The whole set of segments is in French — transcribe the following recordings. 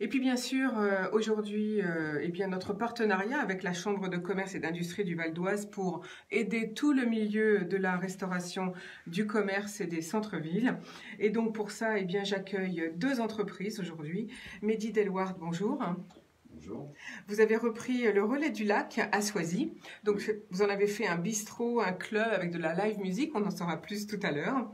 Et puis bien sûr, aujourd'hui, eh bien notre partenariat avec la Chambre de commerce et d'industrie du Val d'Oise pour aider tout le milieu de la restauration, du commerce et des centres-villes. Et donc pour ça, eh bien j'accueille deux entreprises aujourd'hui. Mehdi Delward, bonjour. Bonjour. Vous avez repris le relais du lac à Soisy. Donc vous en avez fait un bistrot, un club avec de la live music. On en saura plus tout à l'heure.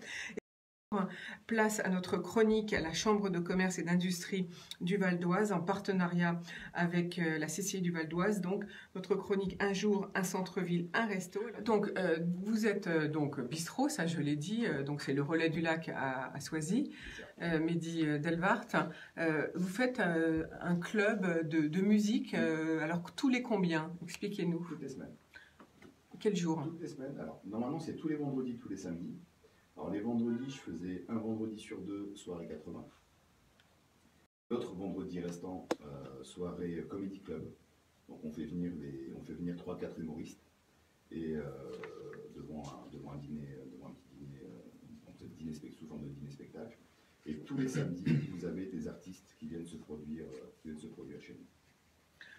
Place à notre chronique à la Chambre de commerce et d'industrie du Val d'Oise en partenariat avec la CCI du Val d'Oise. Donc notre chronique un jour, un centre-ville, un resto. Donc vous êtes donc bistrot, ça je l'ai dit, donc c'est le relais du lac à Soisy. Mehdi Delward, vous faites un club de musique, alors tous les combien? Expliquez-nous. Toutes les semaines. Quel jour? Toutes les semaines. Alors, normalement, c'est tous les vendredis, tous les samedis. Alors, les vendredis, je faisais un vendredi sur deux, soirée 80. L'autre vendredi restant, soirée Comedy Club. Donc, on fait venir 3-4 humoristes. Et devant un dîner, devant un petit dîner, sous forme de dîner-spectacle. Et tous les samedis, vous avez des artistes qui viennent se produire chez nous.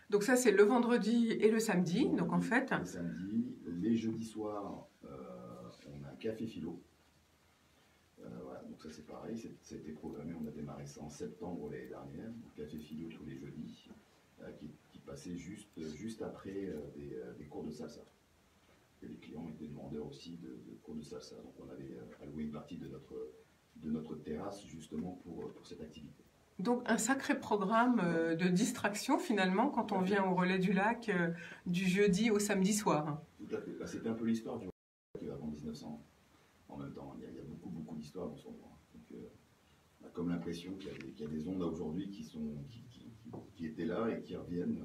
Donc ça, c'est le vendredi et le samedi, donc en fait... Les samedis, les jeudis soirs, on a un café philo. Voilà, donc ça c'est pareil, ça a été programmé, on a démarré ça en septembre l'année dernière, un café philo tous les jeudis, qui passait juste après des cours de salsa. Et les clients étaient demandeurs aussi de cours de salsa, donc on avait alloué une partie de notre terrasse justement pour cette activité. Donc un sacré programme de distraction finalement quand on vient au relais du lac du jeudi au samedi soir. Tout à fait. Bah, c'était un peu l'histoire du relais avant 1900. En même temps, il y a beaucoup d'histoires dans son droit. Donc, on a comme l'impression qu'il y a des ondes aujourd'hui qui étaient là et qui reviennent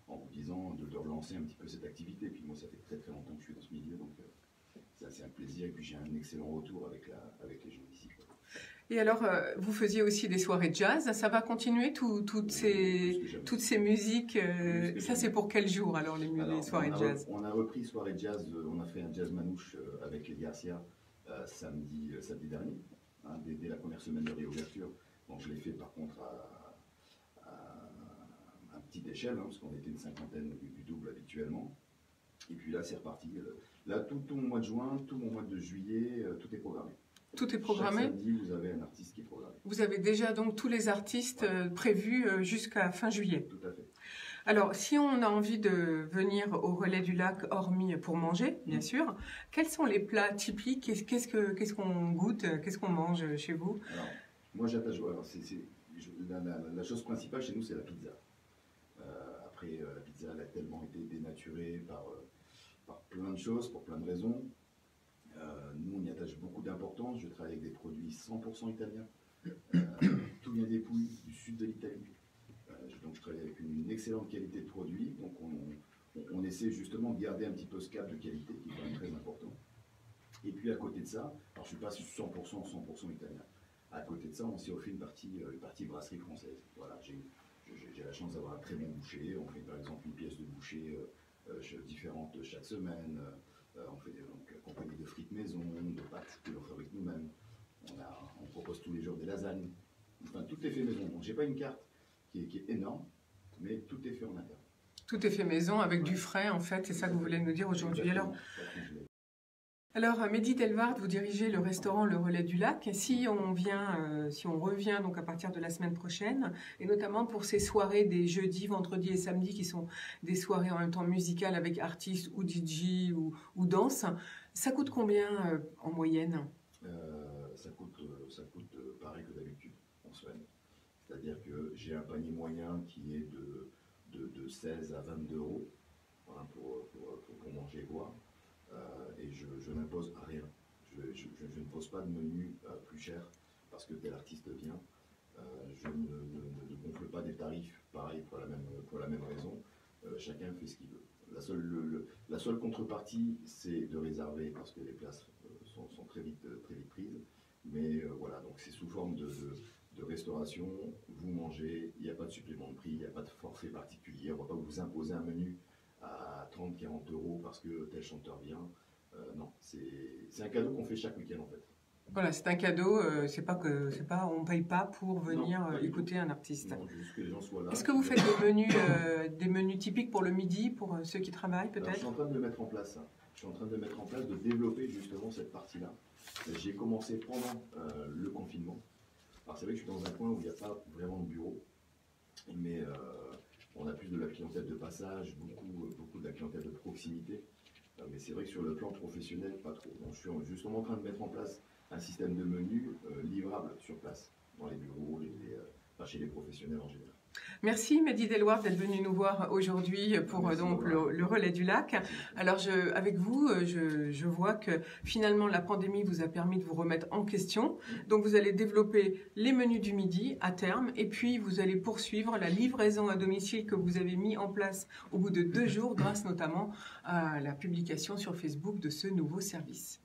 en vous disant de relancer un petit peu cette activité. Et puis moi, ça fait très longtemps que je suis dans ce milieu, donc c'est un plaisir. Et puis j'ai un excellent retour avec les gens d'ici. Et alors, vous faisiez aussi des soirées jazz, ça va continuer toutes ces musiques ça c'est pour quel jour alors les soirées jazz? On a repris soirée jazz, on a fait un jazz manouche avec les Garcia samedi dernier, hein, dès la première semaine de réouverture. Donc je l'ai fait par contre à petite échelle, hein, parce qu'on était une cinquantaine du double habituellement. Et puis là c'est reparti. Là tout mon mois de juin, tout mon mois de juillet, tout est programmé. Tout est programmé. Chaque samedi, vous avez un artiste qui est programmé. Vous avez déjà donc tous les artistes prévus jusqu'à fin juillet. Tout à fait. Alors, si on a envie de venir au relais du lac, hormis pour manger, bien sûr, quels sont les plats typiques? Qu'est-ce qu'on goûte? Qu'est-ce qu'on mange chez vous? Alors, moi j'attache. Alors, la chose principale chez nous, c'est la pizza. Après, la pizza, elle a tellement été dénaturée par plein de choses, pour plein de raisons. Nous, on y attache beaucoup d'importance. Je travaille avec des produits 100% italiens. Tout vient des Pouilles, du sud de l'Italie. Donc, je travaille avec une excellente qualité de produit. Donc, on essaie justement de garder un petit peu ce cap de qualité qui est quand même très important. Et puis, à côté de ça, alors je ne suis pas 100% italien. À côté de ça, on s'est offert une partie brasserie française. Voilà, j'ai la chance d'avoir un très bon boucher. On fait par exemple une pièce de boucher différente chaque semaine. On fait donc accompagné de frites maison, de pâtes que l'on fabrique nous-mêmes. On propose tous les jours des lasagnes. Enfin, tout est fait maison. Donc, j'ai pas une carte qui est énorme, mais tout est fait en interne. Tout est fait maison avec du frais, en fait. C'est ça que vous voulez nous dire aujourd'hui. Alors, Mehdi Delward, vous dirigez le restaurant Le Relais du Lac. Si on revient donc à partir de la semaine prochaine, et notamment pour ces soirées des jeudis, vendredis et samedis, qui sont des soirées en même temps musicales avec artistes ou DJ ou danse, ça coûte combien en moyenne? Ça coûte pareil que d'habitude, en semaine. C'est-à-dire que j'ai un panier moyen qui est de 16 à 22 euros, voilà, pour manger et boire. Et je n'impose rien. Je ne pose pas de menu plus cher parce que tel artiste vient. Je ne gonfle pas des tarifs pareil pour la même raison. Chacun fait ce qu'il veut. La seule contrepartie, c'est de réserver parce que les places sont très vite prises. Mais voilà, donc c'est sous forme de restauration. Vous mangez, il n'y a pas de supplément de prix, il n'y a pas de forfait particulier. On ne va pas vous imposer un menu à 30-40 euros parce que tel chanteur vient. Non, c'est un cadeau qu'on fait chaque week-end en fait. Voilà, c'est un cadeau, on ne paye pas pour venir Non, pas du écouter un artiste. Non, juste que les gens soient là. Est-ce que vous faites des menus typiques pour le midi, pour ceux qui travaillent Alors, je peut-être? suis en train de le mettre en place. Je suis en train de mettre en place, de développer justement cette partie-là. J'ai commencé pendant le confinement. Alors c'est vrai que je suis dans un coin où il n'y a pas vraiment de bureau, mais on a plus de la clientèle de passage, beaucoup de la clientèle de proximité. Mais c'est vrai que sur le plan professionnel, pas trop. Donc, je suis justement en train de mettre en place un système de menus livrable sur place, dans les bureaux, enfin, chez les professionnels en général. Merci Mehdi Delouard d'être venu nous voir aujourd'hui pour donc le relais du lac. Alors avec vous, je vois que finalement la pandémie vous a permis de vous remettre en question. Donc vous allez développer les menus du midi à terme et puis vous allez poursuivre la livraison à domicile que vous avez mis en place au bout de 2 jours grâce notamment à la publication sur Facebook de ce nouveau service.